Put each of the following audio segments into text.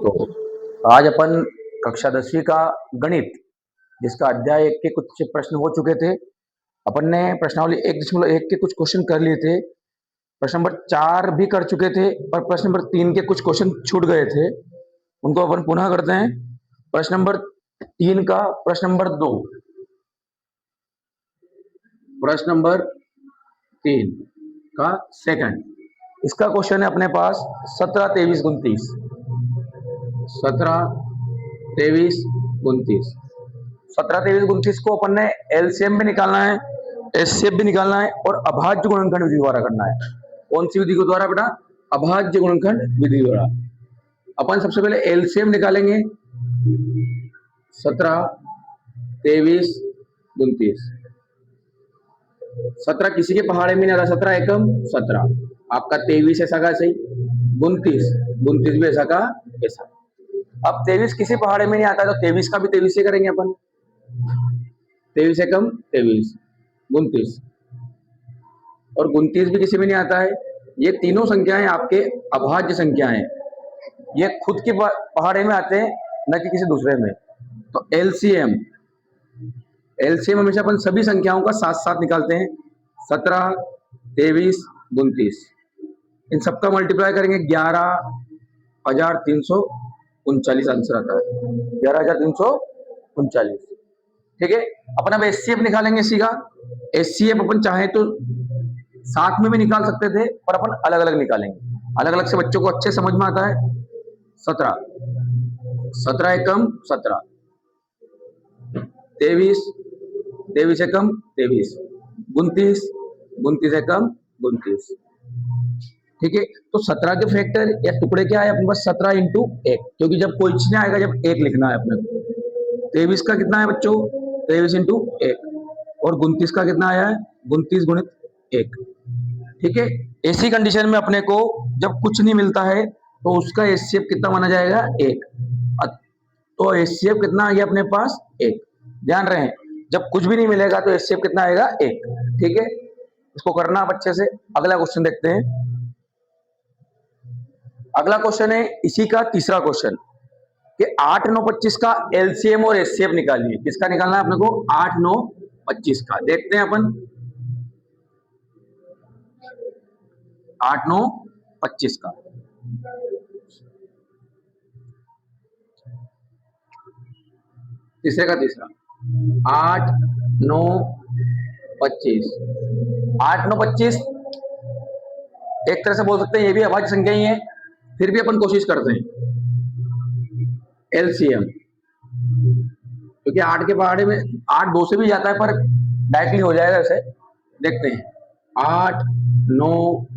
दोस्तों, आज अपन कक्षा 10वीं का गणित जिसका अध्याय 1 के कुछ प्रश्न हो चुके थे। अपन ने प्रश्नावली 1.1 के कुछ क्वेश्चन कर लिए थे, प्रश्न नंबर 4 भी कर चुके थे और प्रश्न नंबर 3 के कुछ क्वेश्चन छूट गए थे, उनको अपन पुनः करते हैं। प्रश्न नंबर 3 का प्रश्न नंबर 2, प्रश्न नंबर 3 का सेकंड, इसका क्वेश्चन है अपने पास 17, 23, 29। 17, 23, 29। 17, 23, 29 को अपन ने एलसीएम भी निकालना है, एचसीएफ भी निकालना है और अभाज्य गुणनखंड विधि द्वारा करना है। कौन सी विधि के द्वारा बेटा? अभाज्य गुणनखंड विधि द्वारा। अपन सबसे पहले एलसीएम निकालेंगे 17, 23, 29। 17 किसी के पहाड़े में नहीं आता, 17 एकम 17, आपका 23 ऐसा का सही, 29 भी ऐसा का ऐसा। अब 23 किसी पहाड़े में नहीं आता तो 23 का भी 23 से करेंगे अपन, 23 एकम 23, 29 और 29 भी किसी में नहीं आता है। ये तीनों संख्याएं आपके अभाज्य संख्याएं हैं, ये खुद के पहाड़े में आते हैं न कि किसी दूसरे में। तो एलसीएम हमेशा अपन सभी संख्याओं का साथ साथ निकालते हैं। 17, 23, 29, इन सबका मल्टीप्लाई करेंगे 11,339 आंसर आता है, 11,339। ठीक है, अपन अब एचसीएफ निकालेंगे इसी का। एचसीएफ अपन चाहे तो साथ में भी निकाल सकते थे पर अपन अलग अलग निकालेंगे, अलग अलग से बच्चों को अच्छे समझ में आता है। 17 एकम 17, 23 एकम 23, 29 एकम 29। ठीक है, तो 17 के फैक्टर या टुकड़े क्या है अपने पास? 17 इंटू 1, क्योंकि जब कोई चीज नहीं आएगा जब 1 लिखना है अपने को। 23 का कितना है बच्चों? 23 इंटू 1 और 29 का कितना आया है? 29 गुणित 1। ठीक है, ऐसी कंडीशन में अपने को जब कुछ नहीं मिलता है तो उसका एचसीएफ कितना माना जाएगा? 1। तो एचसीएफ कितना आ गया अपने पास? 1। ध्यान रहे, जब कुछ भी नहीं मिलेगा तो एचसीएफ कितना आएगा? 1। ठीक है, इसको करना आप अच्छे से। अगला क्वेश्चन देखते हैं। अगला क्वेश्चन है इसी का तीसरा क्वेश्चन कि 8, 9, 25 का एलसीएम और एचसीएफ निकालिए। किसका निकालना है अपने को? 8, 9, 25 का। देखते हैं अपन 8, 9, 25 का। तीसरे का तीसरा 8, 9, 25। 8, 9, 25 एक तरह से बोल सकते हैं ये भी अभाज्य संख्या ही है, फिर भी अपन कोशिश करते हैं एलसीएम, क्योंकि 8 के पहाड़े में 8 2 से भी जाता है पर डायरेक्टली हो जाएगा ऐसे। देखते हैं 8, 9,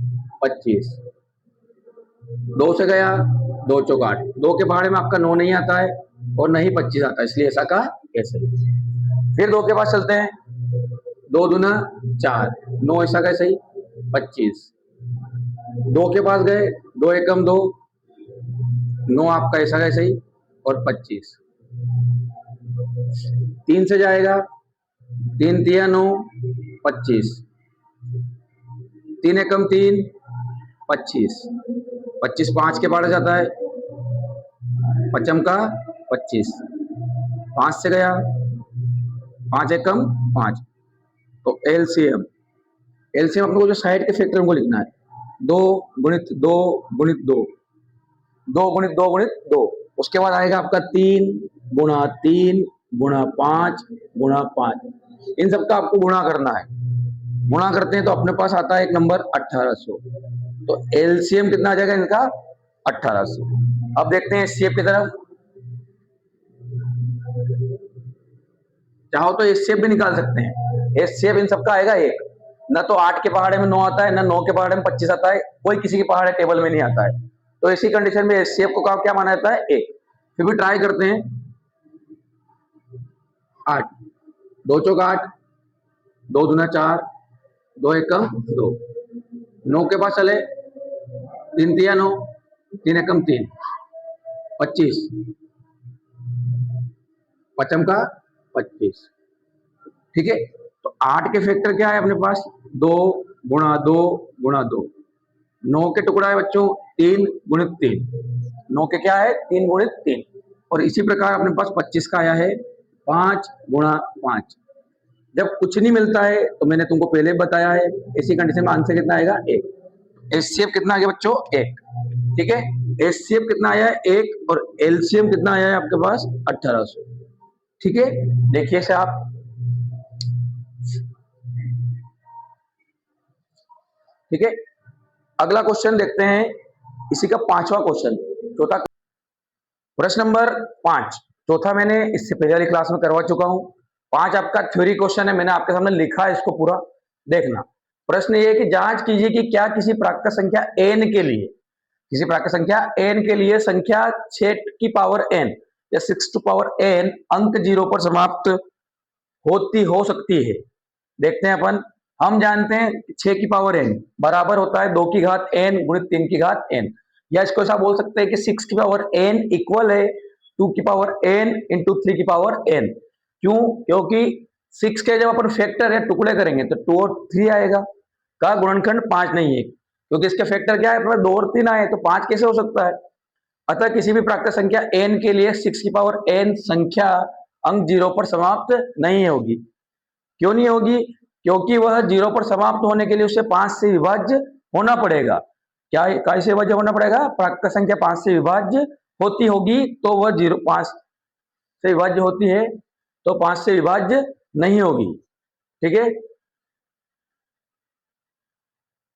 25, 2 से गया, 2 चौक 8, 2 के पहाड़े में आपका 9 नहीं आता है और नहीं 25 आता है, इसलिए ऐसा का ऐसे। फिर 2 के पास चलते हैं, 2 दूना 4, 9 ऐसा का सही, 25। 2 के पास गए, 2 एकम 2, 9 आपका ऐसा का सही और 25। 3 से जाएगा, 3 तिया 9, 25, 3 एकम 3, 25, 25 5 के पहाड़े जाता है, पचम का 25, 5 से गया, 5 एकम 5। तो एलसीएम अपने को जो साइड के फैक्टर को लिखना है 2 गुणित 2 गुणित 2, 2 गुणित 2 गुणित 2, उसके बाद आएगा आपका 3 गुणा 3 गुणा 5 गुणा 5। इन सबका आपको गुणा करना है। गुणा करते हैं तो अपने पास आता है एक नंबर 1800। तो एलसीएम कितना आ जाएगा इनका? 1800। अब देखते हैं एचसीएफ की तरफ। चाहो तो एचसीएफ भी निकाल सकते हैं। एचसीएफ इन सबका आएगा 1। न तो 8 के पहाड़े में 9 आता है, न 9 के पहाड़े में 25 आता है, कोई किसी के पहाड़े टेबल में नहीं आता है। तो ऐसी कंडीशन में एचसीएफ को क्या माना जाता है? 1। फिर भी ट्राई करते हैं। 8, 2 चौक 8, 2 दूना 4, 2 एकम 2, 9 के पास चले, 3 तिया 9, 3 एकम 3, 25, पचम का 25। ठीक है, तो 8 के फैक्टर क्या है अपने पास? 2 गुणा 2 गुणा 2, 9 के टुकड़ा है बच्चों 3 गुणित 3, 9 के क्या है 3 गुणित 3। और इसी प्रकार अपने पास 25 का आया है 5 गुणा 5। जब कुछ नहीं मिलता है तो मैंने तुमको पहले बताया है ऐसी कंडीशन में आंसर कितना आएगा 1। एचसीएफ कितना आ गया बच्चों 1। ठीक है, एचसीएफ कितना आया है 1 और एलसीएम कितना आया है आपके पास 1800। ठीक है, देखिए से आप ठीक है। अगला क्वेश्चन देखते हैं, इसी का 5वां क्वेश्चन, चौथा प्रश्न नंबर 5। चौथा मैंने इससे पहले वाली क्लास में करवा चुका हूं। 5 आपका थ्योरी क्वेश्चन है, मैंने आपके सामने लिखा है इसको पूरा देखना। प्रश्न ये है कि जांच कीजिए कि क्या किसी प्राकृत संख्या n के लिए, किसी प्राकृत संख्या n के लिए संख्या 6 की पावर n या 6 टू पावर n अंक 0 पर समाप्त हो सकती है। देखते हैं अपन, हम जानते हैं 6 की पावर n बराबर होता है 2 की घात n गुणित 3 की घात n, या इसको ऐसा बोल सकते हैं कि 6 की पावर n इक्वल है 2 की पावर n इंटू 3 की पावर n। क्यों? क्योंकि 6 के जब अपन फैक्टर है टुकड़े करेंगे तो 2 और 3 आएगा, का गुणनखंड 5 नहीं है, क्योंकि इसके फैक्टर क्या है 2 और 3 आए तो 5 कैसे हो सकता है। अतः किसी भी प्राकृत संख्या n के लिए 6 की पावर n संख्या अंक 0 पर समाप्त नहीं होगी। क्यों नहीं होगी? क्योंकि वह 0 पर समाप्त होने के लिए उसे 5 से विभाज्य होना पड़ेगा। क्या कैसे विभाज्य होना पड़ेगा? प्राकृत संख्या 5 से विभाज्य होती होगी तो वह 5 से विभाज्य होती है तो 5 से विभाज्य नहीं होगी। ठीक है,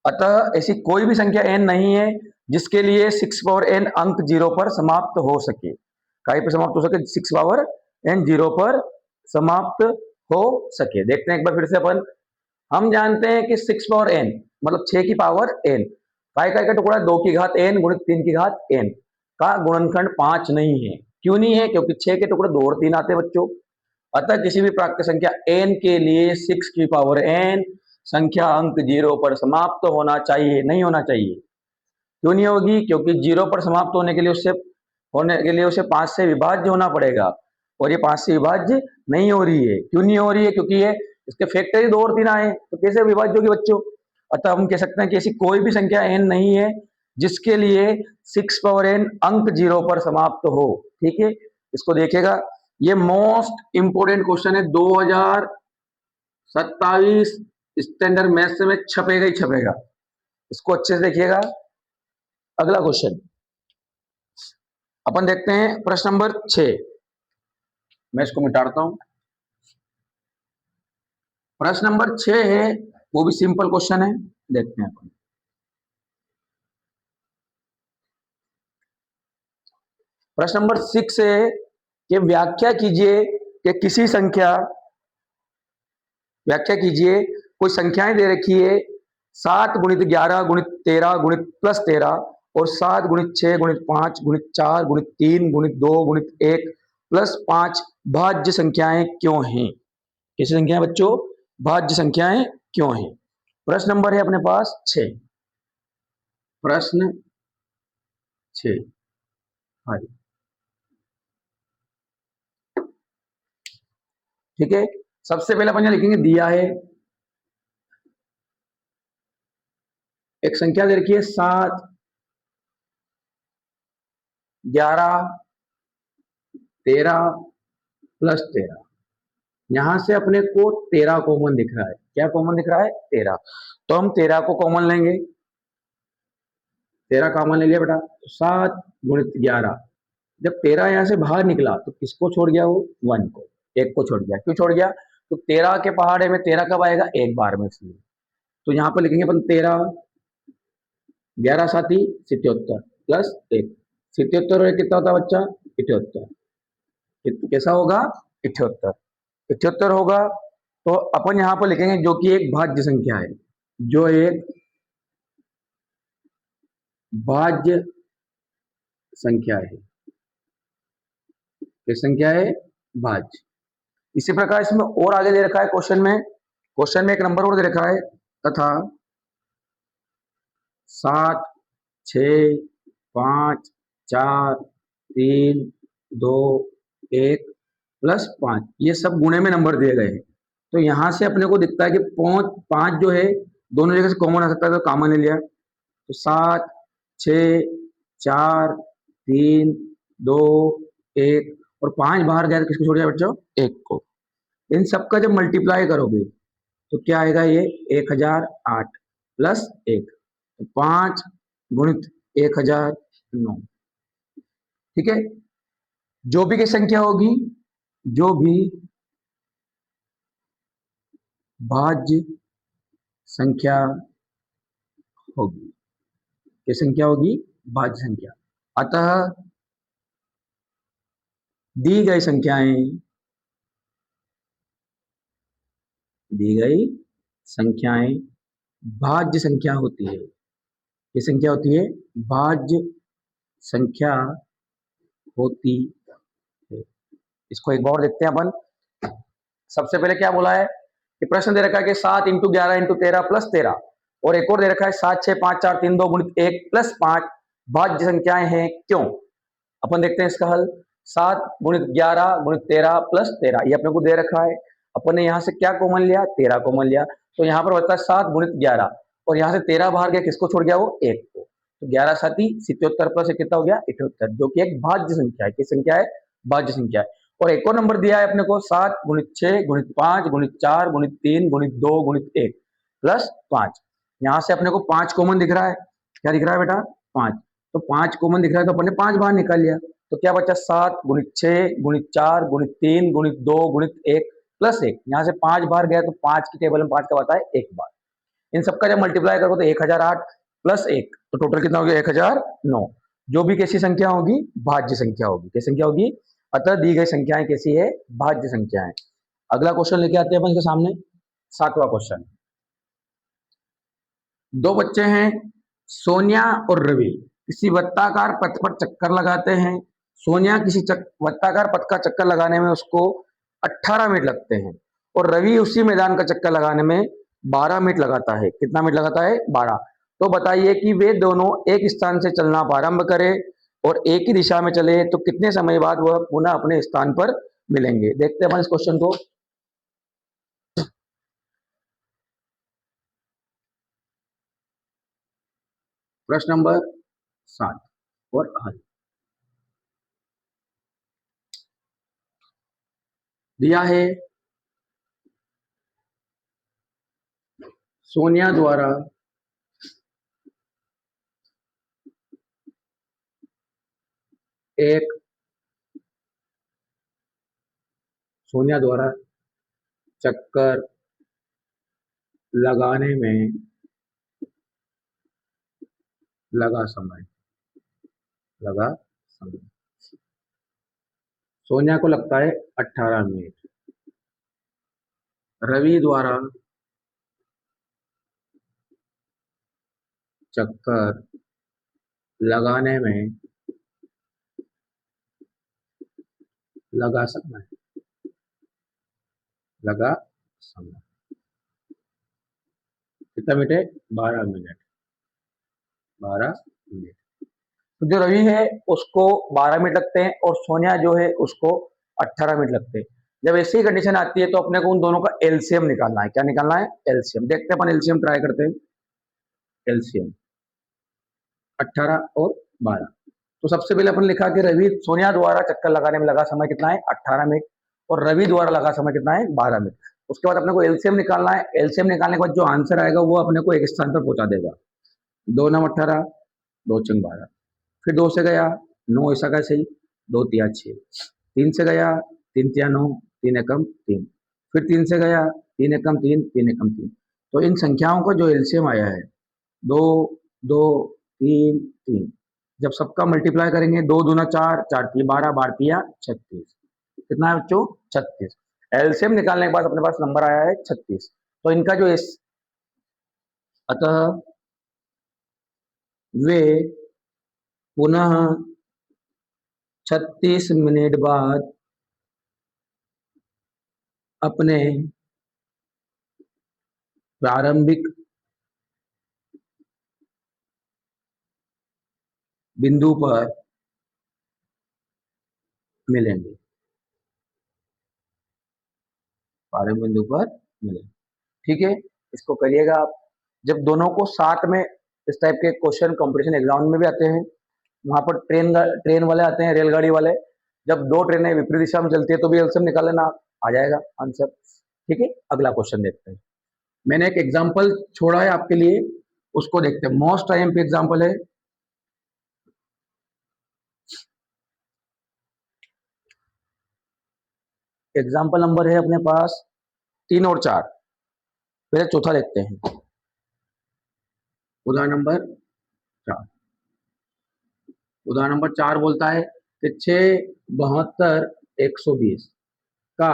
अतः ऐसी कोई भी संख्या n नहीं है जिसके लिए 6 पावर n अंक 0 पर समाप्त हो सके। कहीं पर समाप्त हो सके? 6 पावर n 0 पर समाप्त हो सके। देखते हैं एक बार फिर से अपन, हम जानते हैं कि 6 पावर n मतलब 6 की पावर n, काय का टुकड़ा 2 की घात n गुणित 3 की घात n का गुणनखंड 5 नहीं है। क्यों नहीं है? क्योंकि 6 के टुकड़े 2 और 3 आते हैं बच्चों। अतः किसी भी प्राकृत संख्या n के लिए 6 की पावर n संख्या अंक 0 पर समाप्त होना चाहिए, नहीं होना चाहिए। क्यों नहीं होगी? क्योंकि 0 पर समाप्त होने के लिए उसे 5 से विभाज्य होना पड़ेगा, और ये 5 से विभाज्य नहीं हो रही है। क्यों नहीं हो रही है? क्योंकि ये इसके फैक्टर ही 2 और 3 आए, तो कैसे विभाज्य होगी बच्चों। अतः हम कह सकते हैं कि ऐसी कोई भी संख्या n नहीं है जिसके लिए 6 पावर n अंक 0 पर समाप्त हो। ठीक है, इसको देखेगा, ये मोस्ट इंपोर्टेंट क्वेश्चन है, 2027 स्टैंडर्ड मैथ्स में छपेगा ही छपेगा, इसको अच्छे से देखिएगा। अगला क्वेश्चन अपन देखते हैं, प्रश्न नंबर 6। मैं इसको मिटाता हूं। प्रश्न नंबर 6 है, वो भी सिंपल क्वेश्चन है, देखते हैं अपन। प्रश्न नंबर 6 है कि व्याख्या कीजिए कि किसी संख्या, व्याख्या कीजिए कोई संख्याएं दे रखी है 7 गुणित 11 गुणित 13 गुणित प्लस 13 और 7 गुणित 6 गुणित 5 गुणित 4 गुणित 3 गुणित 2 गुणित 1 प्लस 5 भाज्य संख्याएं क्यों हैं। कैसी संख्याएं बच्चों? भाज्य संख्याएं क्यों हैं। प्रश्न नंबर है अपने पास 6, प्रश्न 6। हाँ, ठीक है, सबसे पहले अपन लिखेंगे, दिया है एक संख्या दे रखी है 7 11 13 प्लस 13, यहां से अपने को 13 कॉमन दिख रहा है। क्या कॉमन दिख रहा है? 13। तो हम 13 को कॉमन लेंगे, 13 कॉमन ले लिया बेटा, 7 गुणित 11। जब 13 यहां से बाहर निकला तो किसको छोड़ गया? वो 1 को, 1 को छोड़ गया। क्यों छोड़ गया? तो 13 के पहाड़े में 13 कब आएगा? एक बार में, इसलिए तो यहाँ पर लिखेंगे अपन 13, 11 साथी 77 प्लस 1, 77 कितना होता है बच्चा? 78। कैसा होगा? 78, 78 होगा। तो अपन यहां पर लिखेंगे जो कि एक भाज्य संख्या है, जो एक भाज्य संख्या है। किस संख्या है? भाज्य। इसी प्रकार इसमें और आगे दे रखा है क्वेश्चन में एक नंबर और दे रखा है, तथा 7 6 5 4 3 2 1 प्लस 5, ये सब गुणे में नंबर दिए गए हैं। तो यहां से अपने को दिखता है कि 5 जो है दोनों जगह से कॉमन आ सकता है, तो कॉमन ले लिया। तो 7 6 4 3, 2, 1 और 5 बाहर गया तो किसको छोड़ दिया बच्चों? 1 को। इन सबका जब मल्टीप्लाई करोगे तो क्या आएगा? ये 1008 प्लस 1, तो 5 गुणित 1009। ठीक है, जो भी की संख्या होगी, जो भी भाज्य संख्या होगी, ये संख्या होगी भाज्य संख्या। अतः दी गई संख्याएं भाज्य संख्या होती है। ये संख्या होती है भाज्य संख्या होती है। इसको एक बार देखते हैं अपन। सबसे पहले क्या बोला है कि प्रश्न दे रखा है कि 7 इंटू 11 इंटू 13 प्लस 13, और एक और दे रखा है 7, 6, 5, 4, 3, 2 गुणित 1 प्लस 5 भाज्य संख्याएं हैं क्यों। अपन देखते हैं इसका हल। 7 गुणित 11 गुणित 13 प्लस 13, ये अपने को दे रखा है। अपन ने यहाँ से क्या कॉमन लिया? 13 कॉमन लिया, तो यहाँ पर बता 7 गुणित 11, और यहाँ से 13 बाहर गया, किसको छोड़ गया? वो 1 को। तो 11 साथी 77 प्लस 1 कितना हो गया? 78, जो कि एक भाज्य संख्या है। किस संख्या है? भाज्य संख्या है। और एक और नंबर दिया है अपने को 7 गुणित 6 गुणित 5 गुणित 4 गुणित 3 गुणित 2 गुणित 1 प्लस 5। यहाँ से अपने को 5 कॉमन दिख रहा है। क्या दिख रहा है बेटा? 5। तो 5 कॉमन दिख रहा है, तो अपन ने 5 बाहर निकाल लिया, तो क्या बचा? 7 गुणित 6 गुणित 4 गुणित 3 गुणित 2 गुणित 1 प्लस 1। यहाँ से 5 बाहर गया, तो 5 की टेबल में 5 का बता है 1 बार। इन सबका जब मल्टीप्लाई करो तो 1008 प्लस 1, तो टोटल कितना हो गया? 1009। जो भी कैसी संख्या होगी? भाज्य संख्या होगी। कैसी संख्या होगी? अतः दी गई संख्याएं कैसी है? भाज्य संख्याएं। अगला क्वेश्चन लेके आते हैं अपन के सामने, 7वां क्वेश्चन। दो बच्चे हैं, सोनिया और रवि, किसी वृत्ताकार पथ पर चक्कर लगाते हैं। सोनिया किसी वृत्ताकार पथ का चक्कर लगाने में उसको 18 मिनट लगते हैं, और रवि उसी मैदान का चक्कर लगाने में 12 मिनट लगाता है। कितना मिनट लगाता है? 12। तो बताइए कि वे दोनों एक स्थान से चलना प्रारंभ करें और एक ही दिशा में चले तो कितने समय बाद वह पुनः अपने स्थान पर मिलेंगे। देखते हैं इस क्वेश्चन को। प्रश्न नंबर 7 और हल दिया है। सोनिया द्वारा एक सोनिया द्वारा चक्कर लगाने में लगा समय सोनिया को लगता है 18 मिनट। रवि द्वारा चक्कर लगाने में लगा समय कितना मिनट है? 12 मिनट। 12 मिनट। तो जो रवि है उसको 12 मिनट लगते हैं, और सोनिया जो है उसको 18 मिनट लगते हैं। जब ऐसी कंडीशन आती है तो अपने को उन दोनों का एलसीएम निकालना है। क्या निकालना है? एलसीएम। देखते हैं अपन, एलसीएम ट्राई करते हैं। एलसीएम 18 और 12। तो सबसे पहले अपन लिखा कि रवि सोनिया द्वारा चक्कर लगाने में लगा समय कितना है? 18 मिनट, और रवि द्वारा लगा समय कितना है? 12 मिनट। उसके बाद अपने को एलसीएम निकालना है। एलसीएम निकालने के बाद जो आंसर आएगा वो अपने को एक स्थान पर पहुंचा देगा। 2 9 18, 2 चंग 12, फिर 2 से गया 9, ऐसा कैसे ही 2 तिया 6, 3 से गया 3 तिया 9, 3 एकम 3, फिर 3 से गया 3 एकम 3, 3 एकम 3। तो इन संख्याओं का जो एलसीएम आया है 2 2 3 3, जब सबका मल्टीप्लाई करेंगे 2 दूना 4, 4 तिया 12, 12 तिया 36। कितना है बच्चों? 36। एलसीएम निकालने के बाद अपने पास नंबर आया है 36। तो इनका जो इस अतः वे पुनः 36 मिनट बाद अपने प्रारंभिक बिंदु पर मिलेंगे। प्रारंभिक बिंदु पर मिलेंगे। ठीक है, इसको करिएगा आप। जब दोनों को साथ में, इस टाइप के क्वेश्चन कंपटीशन एग्जाम में भी आते हैं, वहां पर ट्रेन वाले आते हैं, रेलगाड़ी वाले। जब दो ट्रेनें विपरीत दिशा में चलती है तो भी एलसीएम निकाल लेना, आ जाएगा आंसर। ठीक है, अगला क्वेश्चन देखते हैं। मैंने एक एग्जाम्पल छोड़ा है आपके लिए, उसको देखते हैं। मोस्ट आईएमपी एग्जाम्पल है, एग्जाम्पल नंबर है अपने पास 3 और 4। पहले चौथा देखते हैं। उदाहरण नंबर 4। उदाहरण नंबर 4 बोलता है कि 6, 72, 120 का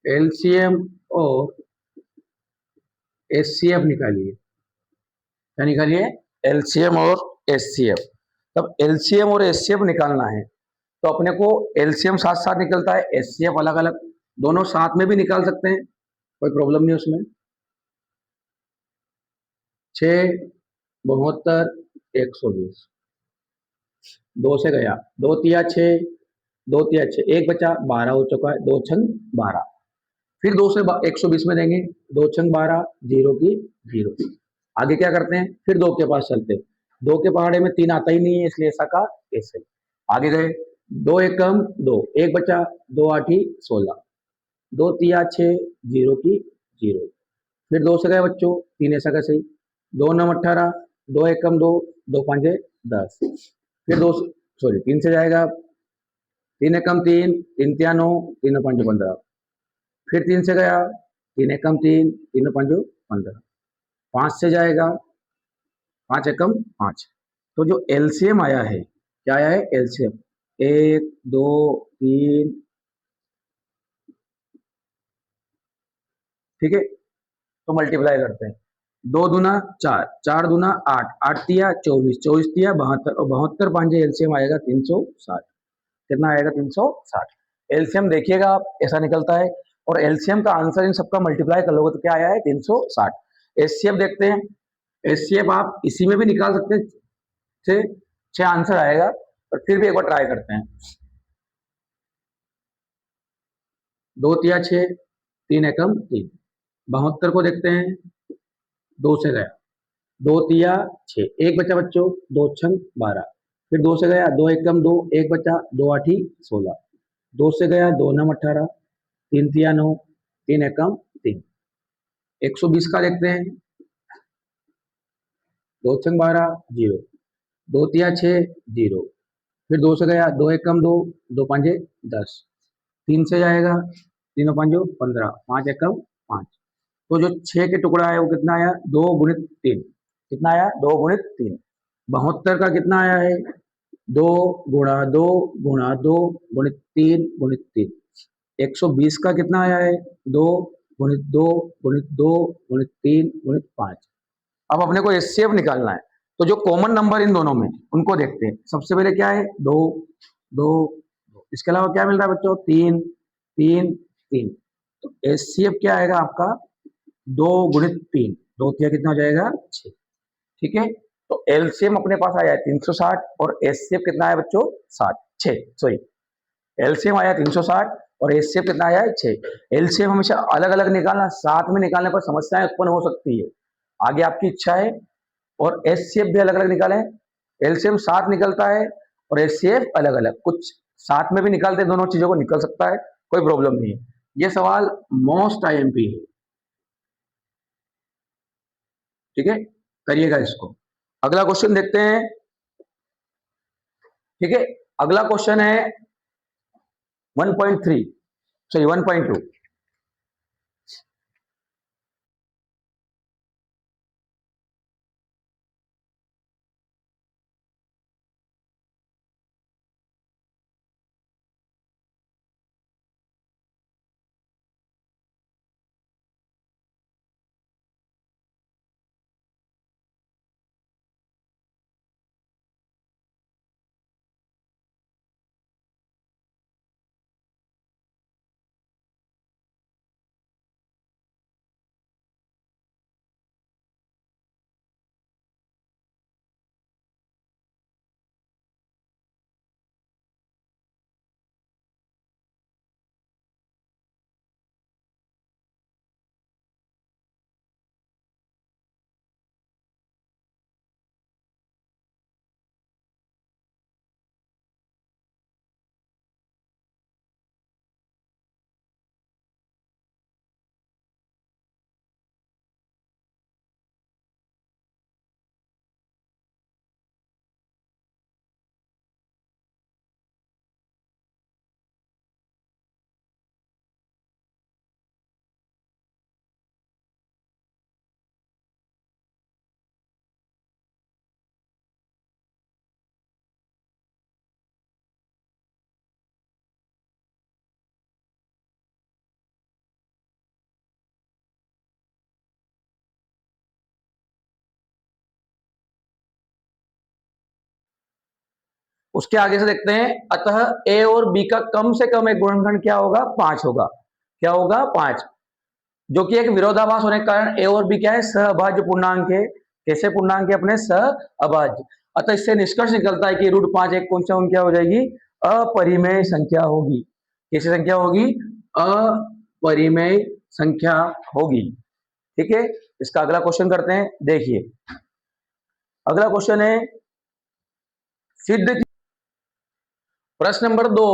एलसीएम और एचसीएफ निकालिए। क्या निकालिए? एलसीएम और एचसीएफ। तब एलसीएम और एचसीएफ निकालना है तो अपने को एलसीएम साथ साथ निकलता है, एचसीएफ अलग अलग, दोनों साथ में भी निकाल सकते हैं, कोई प्रॉब्लम नहीं उसमें। 6, 72, 120, दो से गया, 2 तिया 6, 2 तिया 6, एक बचा, 12 हो चुका है, 2 छंग 12। फिर 2 से 120 में देंगे, 2 छंग 12, जीरो की जीरो। आगे क्या करते हैं, फिर 2 के पास चलते हैं। 2 के पहाड़े में 3 आता ही नहीं है, इसलिए ऐसा का ऐसे। आगे गए, 2 एकम 2, एक बचा, 2 8 16, 2 तिया 6, जीरो की जीरो। फिर 2 से गए बच्चों, 3 ऐसा का सही, 2 9 18, 2 एकम 2, 2 5 10। फिर 2, सॉरी 3 से जाएगा, 3 एकम 3, 3 तिया 9, 3 5 15। फिर 3 से गया, 3 एकम 3, 3 5 15। 5 से जाएगा, 5 एकम 5। तो जो एलसीएम आया है, क्या आया है एलसीएम, 1 2 3, ठीक है। तो मल्टीप्लाई करते हैं, 2 दूना 4, 4 दूना 8, 8 तिया 24, 24 तिया 72, और 72 5 एलसीएम आएगा 360। कितना आएगा? 360। एलसीएम देखिएगा आप, ऐसा निकलता है। और एलसीएम का आंसर इन सबका मल्टीप्लाई कर लोगे तो क्या आया है? 360। एचसीएफ देखते हैं। एचसीएफ आप इसी में भी निकाल सकते हैं, 6 आंसर आएगा, पर फिर भी एक बार ट्राई करते हैं। 2 तिया 6, 3 एकम 3, 72 को देखते हैं। 2 से गया, 2 तिया 6, एक बचा बच्चों, 2 छंग 12। फिर 2 से गया, 2 एकम 2, एक बचा, 2 8 16। 2 से गया, 2 9 18, 3 तिया 9, 3 एकम 3। 120 का देखते हैं, 2 छंग 12, जीरो, 2 तिया 6, जीरो। फिर 2 से गया, 2 एकम 2, 2 5 10। 3 से जाएगा, 3 5 15, 5 एकम 5। तो जो 6 के टुकड़ा है वो कितना आया? 2 गुणित 3। कितना आया? 2 गुणित 3। 72 का कितना आया है? 2 गुणा 2 गुणा 2 गुणित 3 गुणित 3। 120 का कितना आया है? 2 गुणित 2 गुणित 2 गुणित 3 गुणित 5। अब अपने को एचसीएफ निकालना है, तो जो कॉमन नंबर इन दोनों में, उनको देखते हैं। सबसे पहले क्या है? 2 2। इसके अलावा क्या मिल रहा है बच्चों? 3 3 3। तो एचसीएफ क्या आएगा आपका? 2 गुणित 3, 2 तिया कितना हो जाएगा? 6। ठीक है, तो एलसीएम अपने पास आया है 360 और एचसीएफ कितना आया बच्चों? 60, 6, सॉरी। एलसीएम आया 360 और एचसीएफ कितना आया है? 6। एलसीएम हमेशा अलग अलग निकालना, साथ में निकालने पर समस्याएं उत्पन्न हो सकती है। आगे आपकी इच्छा है। और एचसीएफ भी अलग अलग निकालें। एलसीएम साथ निकलता है और एचसीएफ अलग अलग, कुछ साथ में भी निकालते, दोनों चीजों को निकल सकता है, कोई प्रॉब्लम नहीं है। ये सवाल मोस्ट आईएमपी है। ठीक है, करिएगा इसको। अगला क्वेश्चन देखते हैं। ठीक है, अगला क्वेश्चन है 1.3, सॉरी 1.2। उसके आगे से देखते हैं, अतः ए और बी का कम से कम एक गुणनखंड क्या होगा, 5 होगा। क्या होगा, 5, जो कि एक विरोधाभास होने के कारण ए और बी क्या है, सहअभाज्य पूर्णांक है। कैसे पूर्णांक है अपने, सहअभाज्य। अतः इससे निष्कर्ष निकलता है कि √5 एक कौन सा संख्या हो जाएगी, अपरिमेय संख्या होगी। कैसी संख्या होगी, अपरिमेय संख्या होगी। ठीक है, इसका अगला क्वेश्चन करते हैं। देखिए अगला क्वेश्चन है, सिद्ध प्रश्न नंबर 2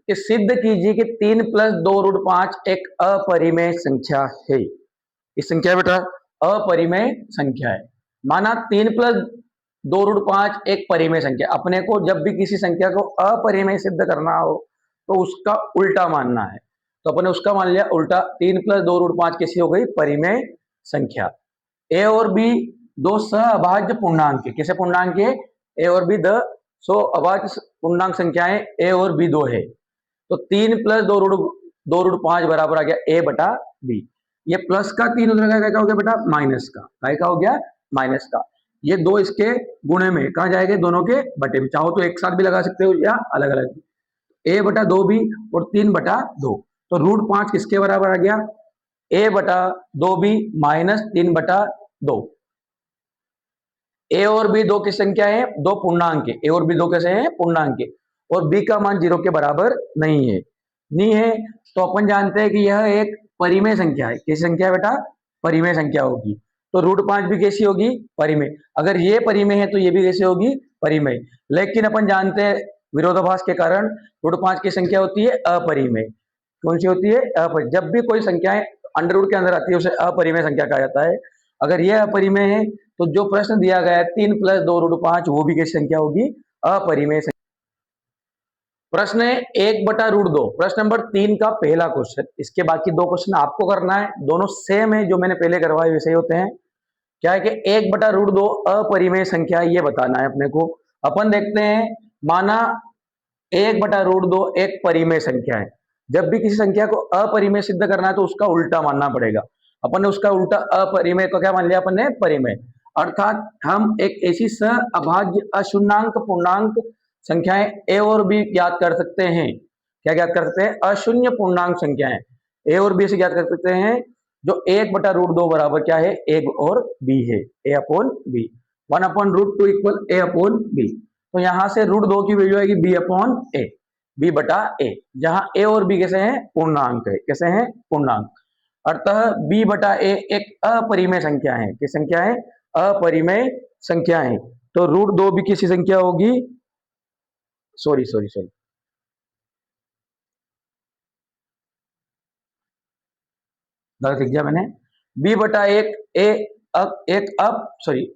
कि सिद्ध कीजिए कि 3 + 2√5 एक अपरिमेय संख्या है। इस संख्या बेटा अपरिमेय संख्या है। माना 3 + 2√5 एक परिमेय संख्या। अपने को जब भी किसी संख्या को अपरिमेय सिद्ध करना हो तो उसका उल्टा मानना है, तो अपने उसका मान लिया उल्टा। 3 + 2√5 कैसी हो गई, परिमेय संख्या। ए और बी दो सहअभाज्य पूर्णांक है। कैसे पूर्णांक है, ए और बी द सो अभाज्य पूर्णांक संख्याएं ए और बी दो है। तो 3 + 2√5 बराबर आ गया ए बटा बी। ये प्लस का 3 उधर का हो गया बेटा माइनस का, का हो गया माइनस का। ये दो इसके गुणे में कहा जाएगा, दोनों के बटे में। चाहो तो एक साथ भी लगा सकते हो या अलग अलग। ए बटा 2b और 3 बटा 2। तो √5 किसके बराबर आ गया, ए बटा 2b माइनस 3 बटा 2। ए और बी दो की संख्या है, दो पूर्णांक है। ए और बी दो कैसे हैं, पूर्णांक है। और बी का मान 0 के बराबर नहीं है, नहीं है। तो अपन जानते हैं कि यह एक परिमेय संख्या है। कैसी संख्या है बेटा, परिमेय संख्या होगी। तो √5 भी कैसी होगी, परिमेय। अगर ये परिमेय है तो ये भी कैसे होगी, परिमेय। लेकिन अपन जानते हैं विरोधाभास के कारण √5 की संख्या होती है अपरिमेय। कौन सी होती है, अपरिमेय। जब भी कोई संख्याएं अंडर रूट के अंदर आती है उसे अपरिमेय संख्या कहा जाता है। अगर यह अपरिमेय है तो जो प्रश्न दिया गया है 3 + 2√5 वो भी कैसी संख्या होगी, अपरिमेय संख्या। प्रश्न है 1 बटा √2। प्रश्न नंबर 3 का पहला क्वेश्चन। इसके बाकी दो क्वेश्चन आपको करना है, दोनों सेम है, जो मैंने पहले करवाए वैसे ही होते हैं। क्या है कि 1 बटा √2 अपरिमेय संख्या, ये बताना है अपने को। अपन देखते हैं, माना 1 बटा √2 एक परिमेय संख्या है। जब भी किसी संख्या को अपरिमेय सिद्ध करना है तो उसका उल्टा मानना पड़ेगा। अपन ने उसका उल्टा अपरिमेय को क्या मान लिया अपन ने, परिमेय। अर्थात हम एक ऐसी सहअभाज्य अशून्याङ्क पूर्णांक संख्याएं ए और बी ज्ञात कर सकते हैं। क्या ज्ञात कर सकते हैं, अशून्य पूर्णांक संख्याएं ए और बी से ज्ञात कर सकते हैं, जो 1 बटा √2 बराबर क्या है, ए और बी है, ए अपॉन बी। 1/√2 इक्वल ए अपॉन बी। तो यहां से √2 की वैल्यू आएगी बी अपॉन ए, बी बटा ए, जहां ए और बी कैसे हैं, पूर्णांक है। कैसे हैं, पूर्णांक। अतः बी बटा ए एक अपरिमेय संख्या है। किस संख्या है, अपरिमेय संख्या है। तो √2 भी किसी संख्या होगी, सॉरी सॉरी सॉरी, गलत लिख दिया मैंने। बी बटा एक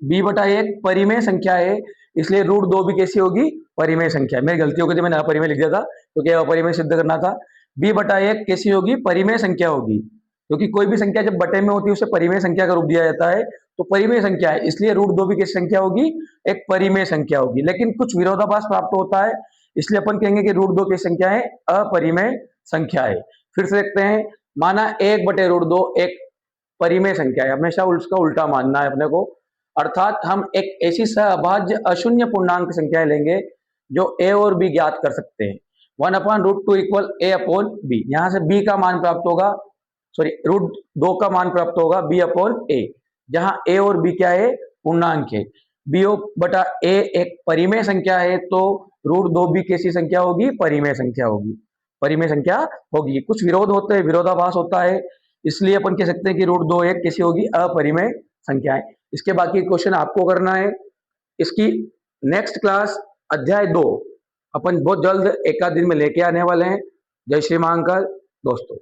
बी बटा एक परिमेय संख्या है, इसलिए √2 भी कैसी होगी, परिमेय संख्या। मेरी गलती हो गई थी, मैंने अपरिमेय लिख दिया था क्योंकि अपरिमेय सिद्ध करना था। बी बटा एक कैसी होगी, परिमेय संख्या होगी, क्योंकि कोई भी संख्या जब बटे में होती है उसे परिमेय संख्या का रूप दिया जाता है। तो परिमेय संख्या है, इसलिए √2 भी कैसी संख्या होगी, एक परिमेय संख्या होगी। लेकिन कुछ विरोधाभास प्राप्त होता है, इसलिए अपन कहेंगे कि √2 की संख्या है, अपरिमेय संख्या है। फिर से देखते हैं, माना 1 बटे √2 एक परिमेय संख्या है। हमेशा उसका उल्टा मानना है अपने को। अर्थात हम एक ऐसी सहअभाज्य अशून्य पूर्णांक संख्याएं लेंगे जो ए और बी ज्ञात कर सकते हैं। 1/√2 इक्वल ए अपॉन बी। यहां से बी का मान प्राप्त होगा, सॉरी √2 का मान प्राप्त होगा बी अपॉन ए, जहां ए और बी क्या है, पूर्णांक है। बी बटा ए एक परिमेय संख्या है, तो √2 भी कैसी संख्या होगी, परिमेय संख्या होगी, परिमेय संख्या होगी। कुछ विरोध होते हैं, विरोधाभास होता है, इसलिए अपन कह सकते हैं कि √2 एक कैसी होगी, अपरिमेय संख्या है। इसके बाकी क्वेश्चन आपको करना है। इसकी नेक्स्ट क्लास अध्याय 2 अपन बहुत जल्द एक आध दिन में लेके आने वाले हैं। जय श्री महाकाल दोस्तों।